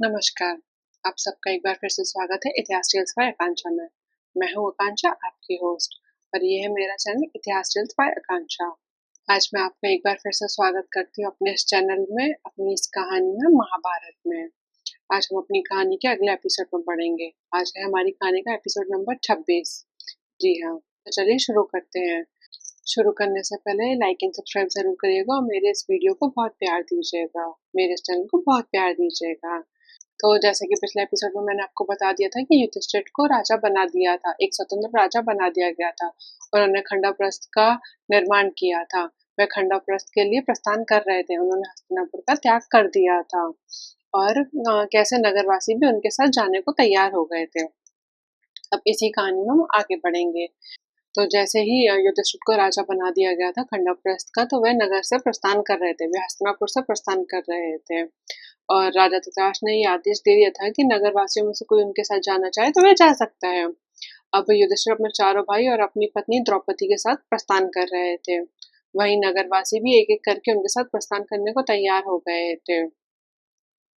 नमस्कार, आप सबका एक बार फिर से स्वागत है इतिहास रील्स बाय आकांक्षा में। मैं हूँ आकांक्षा, आपकी होस्ट, और ये है मेरा चैनल इतिहास रील्स बाय आकांक्षा। आज मैं आपका एक बार फिर से स्वागत करती हूँ अपने इस चैनल में, अपनी इस कहानी में, महाभारत में। आज हम अपनी कहानी के अगले एपिसोड में पढ़ेंगे। आज है हमारी कहानी का एपिसोड नंबर 26। जी हाँ, तो चलिए शुरू करते हैं। शुरू करने से पहले लाइक एंड सब्सक्राइब जरूर करिएगा और मेरे इस वीडियो को बहुत प्यार दीजिएगा, मेरे इस चैनल को बहुत प्यार दीजिएगा। तो जैसे कि पिछले एपिसोड में मैंने आपको बता दिया था कि युधिष्ठिर को राजा बना दिया था, एक स्वतंत्र राजा बना दिया गया था। उन्होंने खंडप्रस्थ का निर्माण किया था। वह खंडप्रस्थ के लिए प्रस्थान कर रहे थे। उन्होंने हस्तिनापुर का त्याग कर दिया था और कैसे नगरवासी भी उनके साथ जाने को तैयार हो गए थे। अब इसी कहानी में हम आगे बढ़ेंगे। तो जैसे ही युधिष्ठिर को राजा बना दिया गया था खंडप्रस्थ का, तो वह नगर से प्रस्थान कर रहे थे, वे हस्तिनापुर से प्रस्थान कर रहे थे। और राजा धृतराष्ट्र ने ये आदेश दे दिया था कि नगरवासियों में से कोई उनके साथ जाना चाहे तो वह जा सकता है। अब युधिष्ठिर अपने चारों भाई और अपनी पत्नी द्रौपदी के साथ प्रस्थान कर रहे थे। वहीं नगरवासी भी एक एक करके उनके साथ प्रस्थान करने को तैयार हो गए थे।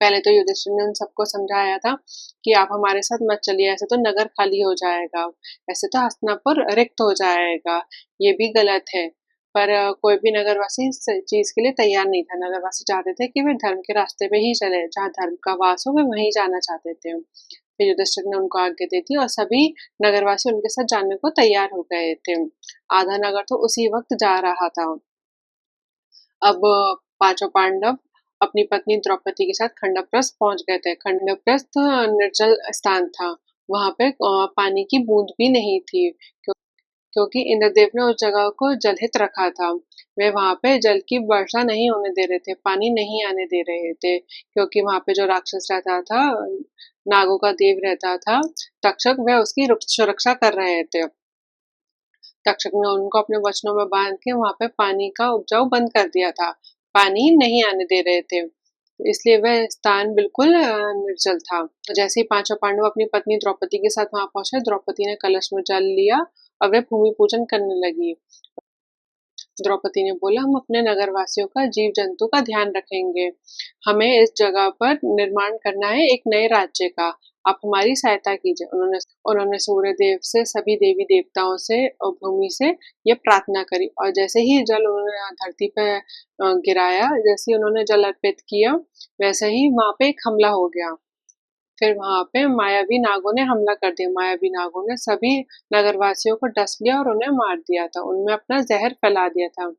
पहले तो युधिष्ठिर ने उन सबको समझाया था कि आप हमारे साथ मत चलिए, ऐसे तो नगर खाली हो जाएगा, ऐसे तो हस्तिनापुर रिक्त हो जाएगा, ये भी गलत है। पर कोई भी नगरवासी इस चीज के लिए तैयार नहीं था। नगरवासी चाहते थे कि वे धर्म के रास्ते पे ही चले, जहाँ धर्म का वास हो वे वहीं जाना चाहते थे। फिर युधिष्ठिर ने उनको आज्ञा दे दी और सभी नगरवासी उनके साथ जाने को तैयार हो गए थे। आधा नगर तो उसी वक्त जा रहा था। अब पांचों पांडव अपनी पत्नी द्रौपदी के साथ खंडप्रस्थ पहुंच गए थे। खंडप्रस्थ निर्जल स्थान था। वहां पे पानी की बूंद भी नहीं थी, क्योंकि इंद्रदेव ने उस जगह को जलहित रखा था। वे वहां पे जल की वर्षा नहीं होने दे रहे थे, पानी नहीं आने दे रहे थे, क्योंकि वहां पे जो राक्षस रहता था, नागों का देव रहता था तक्षक, वह उसकी सुरक्षा कर रहे थे। तक्षक ने उनको अपने वचनों में बांध के वहां पे पानी का उपजाऊ बंद कर दिया था। पानी नहीं आने दे रहे थे, इसलिए वह स्थान बिल्कुल निर्जल था। तो जैसे ही पांचों पांडव अपनी पत्नी द्रौपदी के साथ वहां पहुंचे, द्रौपदी ने कलश में जल लिया और वह भूमि पूजन करने लगी। द्रौपदी ने बोला, हम अपने नगरवासियों का, जीव जंतु का ध्यान रखेंगे। हमें इस जगह पर निर्माण करना है एक नए राज्य का। आप हमारी सहायता कीजिए। उन्होंने सूर्य देव से, सभी देवी देवताओं से और भूमि से ये प्रार्थना करी। और जैसे ही जल उन्होंने धरती पे गिराया, जैसे ही उन्होंने जल अर्पित किया, वैसे ही वहां पे एक हमला हो गया। फिर वहां पे मायावी नागों ने हमला कर दिया। मायावी नागों ने सभी नगरवासियों को डस लिया और उन्हें मार दिया था। उनमें अपना जहर फैला दिया था।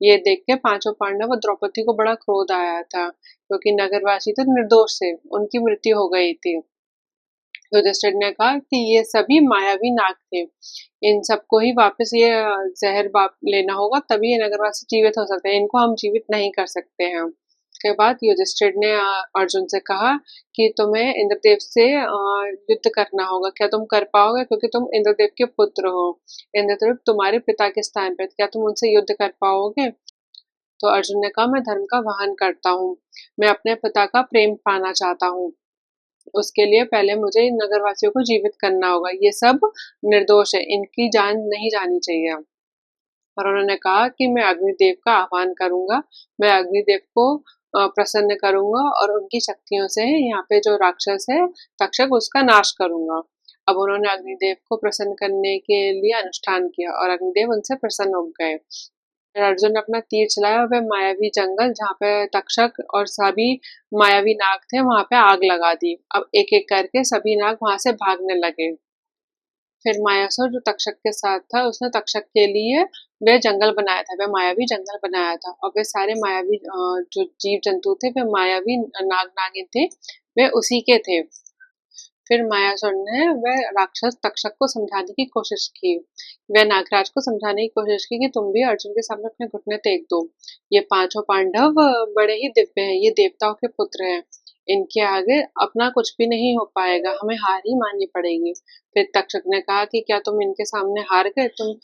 ये देख के पांचों पांडव और द्रौपदी को बड़ा क्रोध आया था, क्योंकि नगरवासी तो निर्दोष थे, उनकी मृत्यु हो गई थी। युधिष्ठिर ने कहा कि ये सभी मायावी नाग थे, इन सबको ही वापस ये जहर लेना होगा, तभी ये नगरवासी जीवित हो सकते हैं, इनको हम जीवित नहीं कर सकते हैं। उसके बाद युधिष्ठिर ने अर्जुन से कहा कि तुम्हें इंद्रदेव से युद्ध करना होगा। क्या तुम कर पाओगे, क्योंकि तुम इंद्रदेव के पुत्र हो, इंद्रदेव तुम्हारे पिता के स्थान पर, क्या तुम उनसे युद्ध कर पाओगे? तो अर्जुन ने कहा, मैं धर्म का वाहन करता हूँ, मैं अपने पिता का प्रेम पाना चाहता हूँ, उसके लिए पहले मुझे इन नगरवासियों को जीवित करना होगा। ये सब निर्दोष है, इनकी जान नहीं जानी चाहिए। और उन्होंने कहा कि मैं अग्निदेव का आह्वान करूंगा, मैं अग्निदेव को प्रसन्न करूंगा और उनकी शक्तियों से यहाँ पे जो राक्षस है तक्षक, उसका नाश करूंगा। अब उन्होंने अग्निदेव को प्रसन्न करने के लिए अनुष्ठान किया और अग्निदेव उनसे प्रसन्न हो गए। फिर अर्जुन ने अपना तीर चलाया और वह मायावी जंगल, जहाँ पे तक्षक और सभी मायावी नाग थे, वहां पे आग लगा दी। अब एक एक करके सभी नाग वहां से भागने लगे। फिर मायासुर जो तक्षक के साथ था, उसने तक्षक के लिए वह जंगल बनाया था, वह मायावी जंगल बनाया था। और वे सारे मायावी जो जीव जंतु थे, वे मायावी नाग नागिन थे, वे उसी के थे। फिर मायासुर ने वह राक्षस तक्षक को समझाने की कोशिश की, वह नागराज को समझाने की कोशिश की कि तुम भी अर्जुन के सामने अपने घुटने टेक दो। ये पांचों पांडव बड़े ही दिव्य हैं, ये देवताओं के पुत्र हैं, इनके आगे अपना कुछ भी नहीं हो पाएगा, हमें हार ही माननी पड़ेगी। फिर तक्षक ने कहा कि क्या तुम इनके सामने हार गए? तुम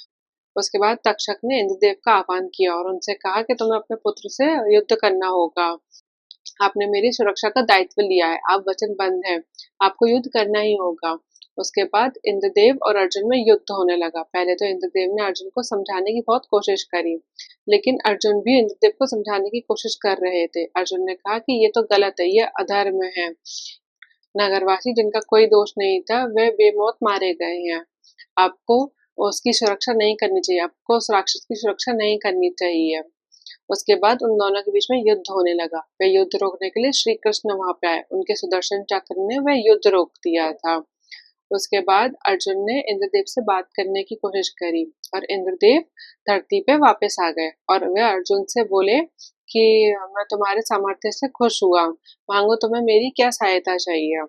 उसके बाद तक्षक ने इंद्रदेव का आह्वान किया और उनसे कहा कि तुम्हें अपने पुत्र से युद्ध करना होगा। आपने मेरी सुरक्षा का दायित्व लिया है, आप वचनबद्ध हैं, आपको युद्ध करना ही होगा। उसके बाद इंद्रदेव और अर्जुन में युद्ध होने लगा। पहले तो इंद्रदेव ने अर्जुन को समझाने की बहुत कोशिश करी, लेकिन अर्जुन भी इंद्रदेव को समझाने की कोशिश कर रहे थे। अर्जुन ने कहा कि ये तो गलत है, ये अधर्म है, नगरवासी जिनका कोई दोष नहीं था वे बेमौत मारे गए हैं। आपको उसकी सुरक्षा नहीं करनी चाहिए, आपको उस राक्षस की सुरक्षा नहीं करनी चाहिए। उसके बाद उन दोनों के बीच में युद्ध होने लगा। वे युद्ध रोकने के लिए श्री कृष्ण वहां पे आए। उनके सुदर्शन चक्र ने वह युद्ध रोक दिया था। उसके बाद अर्जुन ने इंद्रदेव से बात करने की कोशिश करी और इंद्रदेव धरती पे वापस आ गए और वे अर्जुन से बोले कि मैं तुम्हारे सामर्थ्य से खुश हुआ, मांगो तुम्हें मेरी क्या सहायता चाहिए।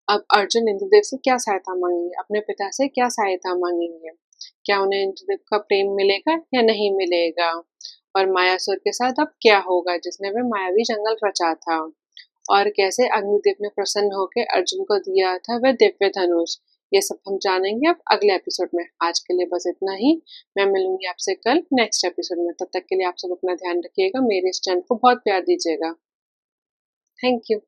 अब अर्जुन इंद्रदेव से क्या सहायता मांगेंगे, अपने पिता से क्या सहायता मांगेंगे, क्या उन्हें इंद्रदेव का प्रेम मिलेगा या नहीं मिलेगा, और मायासुर के साथ अब क्या होगा जिसने वह मायावी जंगल रचा था, और कैसे अग्निदेव ने प्रसन्न होकर अर्जुन को दिया था वह दिव्य धनुष। ये सब हम जानेंगे अब अगले एपिसोड में। आज के लिए बस इतना ही। मैं मिलूंगी आपसे कल नेक्स्ट एपिसोड में। तब तक के लिए आप सब अपना ध्यान रखिएगा, मेरे इस चैनल को बहुत प्यार दीजिएगा। Thank you.